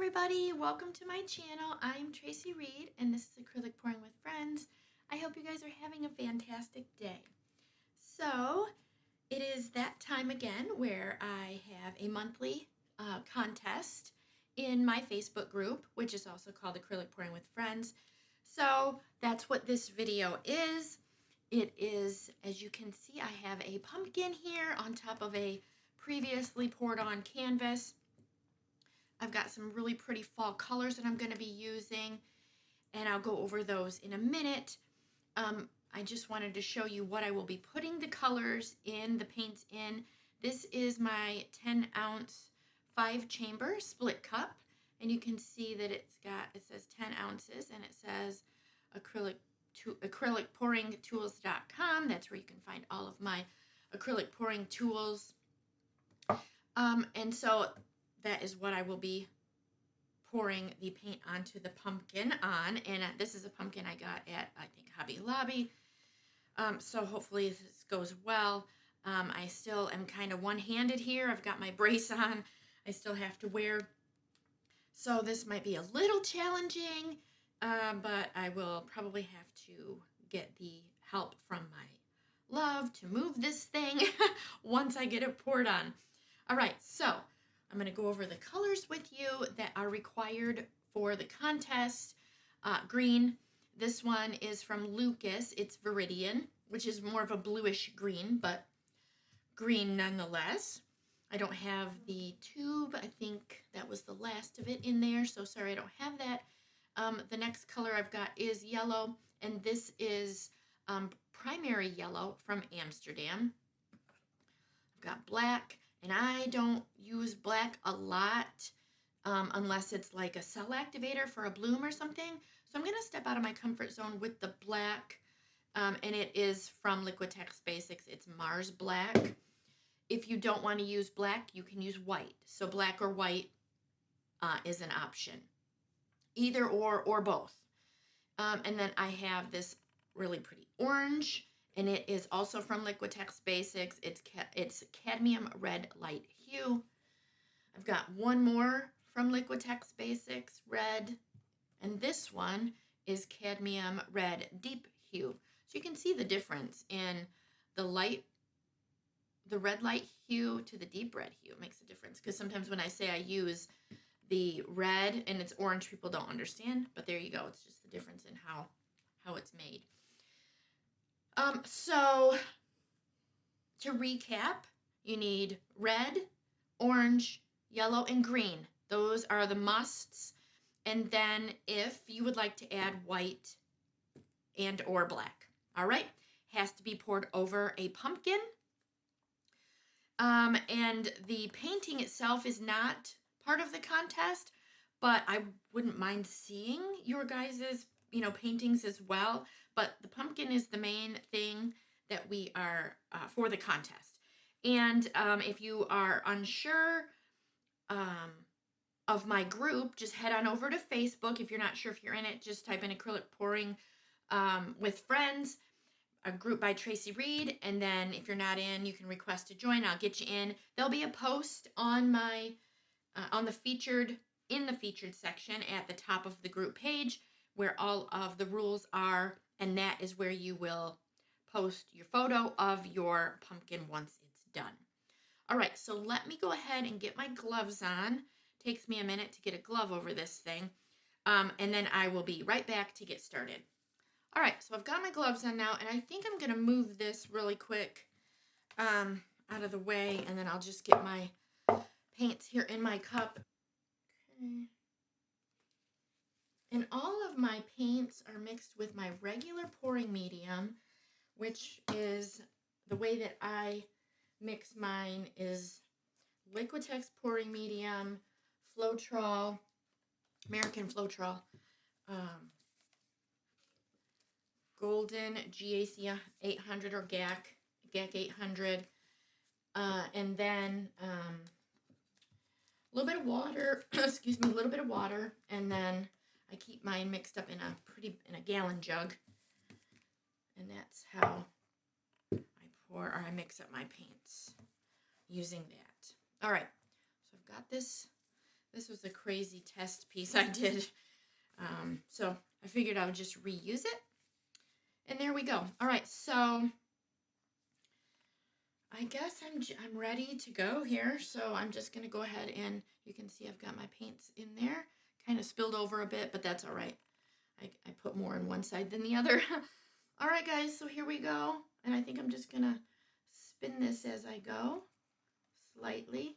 everybody, welcome to my channel. I'm Tracie Reed and this is Acrylic Pouring with Friends. I hope you guys are having a fantastic day. So it is that time again where I have a monthly contest in my Facebook group, which is also called Acrylic Pouring with Friends. So that's what this video is. It is, as you can see, I have a pumpkin here on top of a previously poured on canvas. I've got some really pretty fall colors that I'm going to be using, and I'll go over those in a minute. I just wanted to show you what I will be putting the colors in, the paints in. This is my 10-ounce 5-chamber split cup, and you can see that it says 10 ounces, and it says ℎ𝕠𝕚𝕟𝕘.com. That's where you can find all of my acrylic pouring tools. And so that is what I will be pouring the paint onto the pumpkin on. And this is a pumpkin I got at, I think, Hobby Lobby. So hopefully this goes well. I still am kind of one-handed here. I've got my brace on. I still have to wear. So this might be a little challenging, but I will probably have to get the help from my love to move this thing once I get it poured on. All right, so I'm going to go over the colors with you that are required for the contest. Green, this one is from Lukas. It's Veridian, which is more of a bluish green, but green nonetheless. I don't have the tube. I think that was the last of it in there, so sorry I don't have that. The next color I've got is yellow, and this is primary yellow from Amsterdam. I've got black. And I don't use black a lot unless it's like a cell activator for a bloom or something. So I'm going to step out of my comfort zone with the black. And it is from Liquitex Basics. It's Mars Black. If you don't want to use black, you can use white. So black or white is an option. Either or both. And then I have this really pretty orange. And it is also from Liquitex Basics. It's Cadmium Red Light Hue. I've got one more from Liquitex Basics, red. And this one is Cadmium Red Deep Hue. So you can see the difference in the red light hue to the deep red hue. It makes a difference. Because sometimes when I say I use the red and it's orange, people don't understand. But there you go. It's just the difference in how it's made. So to recap, you need red, orange, yellow, and green. Those are the musts. And then if you would like to add white and or black, all right, has to be poured over a pumpkin. And the painting itself is not part of the contest, but I wouldn't mind seeing your guys's, paintings as well. But the pumpkin is the main thing that we are for the contest. And if you are unsure of my group, just head on over to Facebook. If you're not sure if you're in it, just type in Acrylic Pouring with Friends, a group by Tracie Reed. And then if you're not in, you can request to join. I'll get you in. There'll be a post on my in the featured section at the top of the group page where all of the rules are. And that is where you will post your photo of your pumpkin once it's done. All right, so let me go ahead and get my gloves on. Takes me a minute to get a glove over this thing. And then I will be right back to get started. All right, so I've got my gloves on now, and I think I'm going to move this really quick out of the way, and then I'll just get my paints here in my cup. Okay. And all of my paints are mixed with my regular pouring medium, which is the way that I mix mine is Liquitex pouring medium, Floetrol, American Floetrol, Golden GAC800 or GAC800, and then a little bit of water, excuse me, a little bit of water, and then I keep mine mixed up in a gallon jug, and that's how I mix up my paints using that. All right, so I've got this This was a crazy test piece I did. So I figured I would just reuse it. And there we go. All right, so I guess I'm ready to go here. So I'm just going to go ahead and you can see I've got my paints in there. Kind of spilled over a bit, but that's all right. I put more on one side than the other. All right, guys, so here we go. And I think I'm just going to spin this as I go slightly.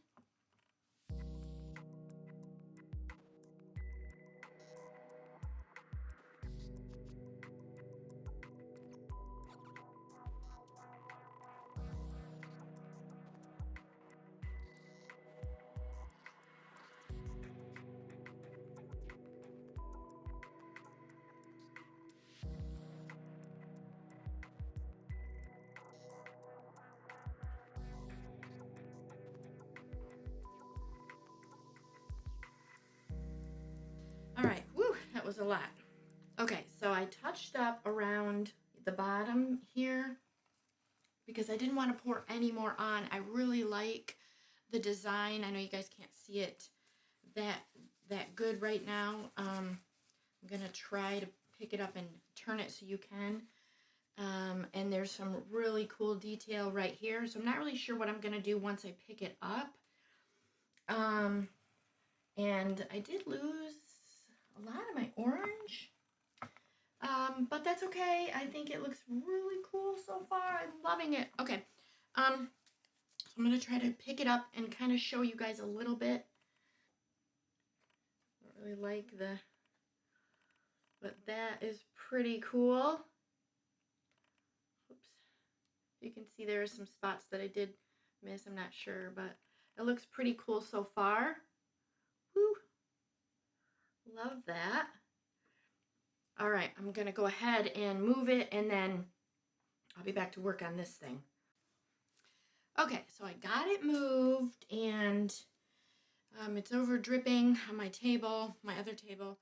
All right, whew, that was a lot. Okay, so I touched up around the bottom here because I didn't want to pour any more on. I really like the design. I know you guys can't see it that good right now. I'm going to try to pick it up and turn it so you can. And there's some really cool detail right here. So I'm not really sure what I'm going to do once I pick it up. And I did lose a lot of my orange, but that's okay. I think it looks really cool so far. I'm loving it. Okay, so I'm going to try to pick it up and kind of show you guys a little bit. I don't really like but that is pretty cool. Oops. You can see there are some spots that I did miss. I'm not sure, but it looks pretty cool so far. Woo. Love that. All right, I'm going to go ahead and move it, and then I'll be back to work on this thing. Okay, so I got it moved, and it's over dripping on my table, my other table.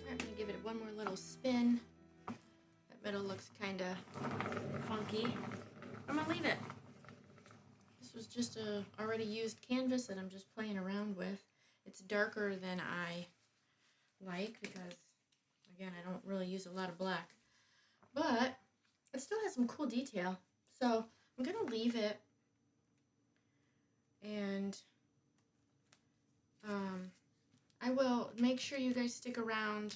I'm going to give it one more little spin. That middle looks kind of funky. I'm going to leave it. This was just a already used canvas that I'm just playing around with. It's darker than I like because, again, I don't really use a lot of black. But it still has some cool detail. So I'm going to leave it. And I will make sure you guys stick around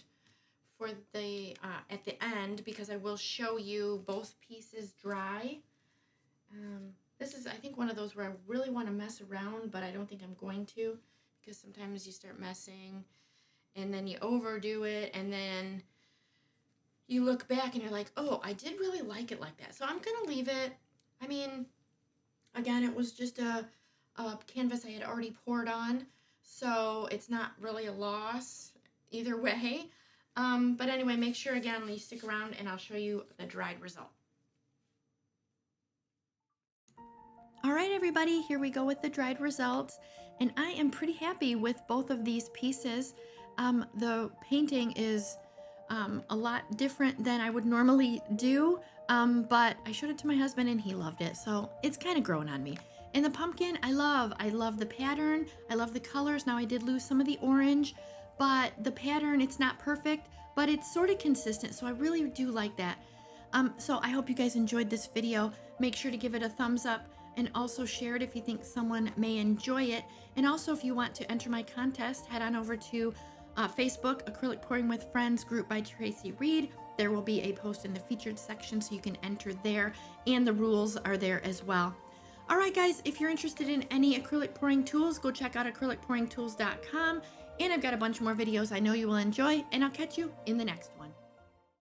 for the at the end because I will show you both pieces dry. This is, I think, one of those where I really want to mess around, but I don't think I'm going to because sometimes you start messing and then you overdo it and then you look back and you're like, oh, I did really like it like that. So I'm going to leave it. I mean, again, it was just a canvas I had already poured on. So it's not really a loss either way. But anyway, make sure, again, you stick around and I'll show you the dried result. All right, everybody, here we go with the dried results. And I am pretty happy with both of these pieces. The painting is a lot different than I would normally do, but I showed it to my husband and he loved it. So it's kind of growing on me. And the pumpkin, I love the pattern. I love the colors. Now I did lose some of the orange, but the pattern, it's not perfect, but it's sort of consistent. So I really do like that. So I hope you guys enjoyed this video. Make sure to give it a thumbs up and also share it if you think someone may enjoy it. And also if you want to enter my contest, head on over to Facebook, Acrylic Pouring with Friends group by Tracie Reed. There will be a post in the featured section so you can enter there, and the rules are there as well. All right, guys, if you're interested in any acrylic pouring tools, go check out acrylicpouringtools.com. And I've got a bunch more videos I know you will enjoy, and I'll catch you in the next one.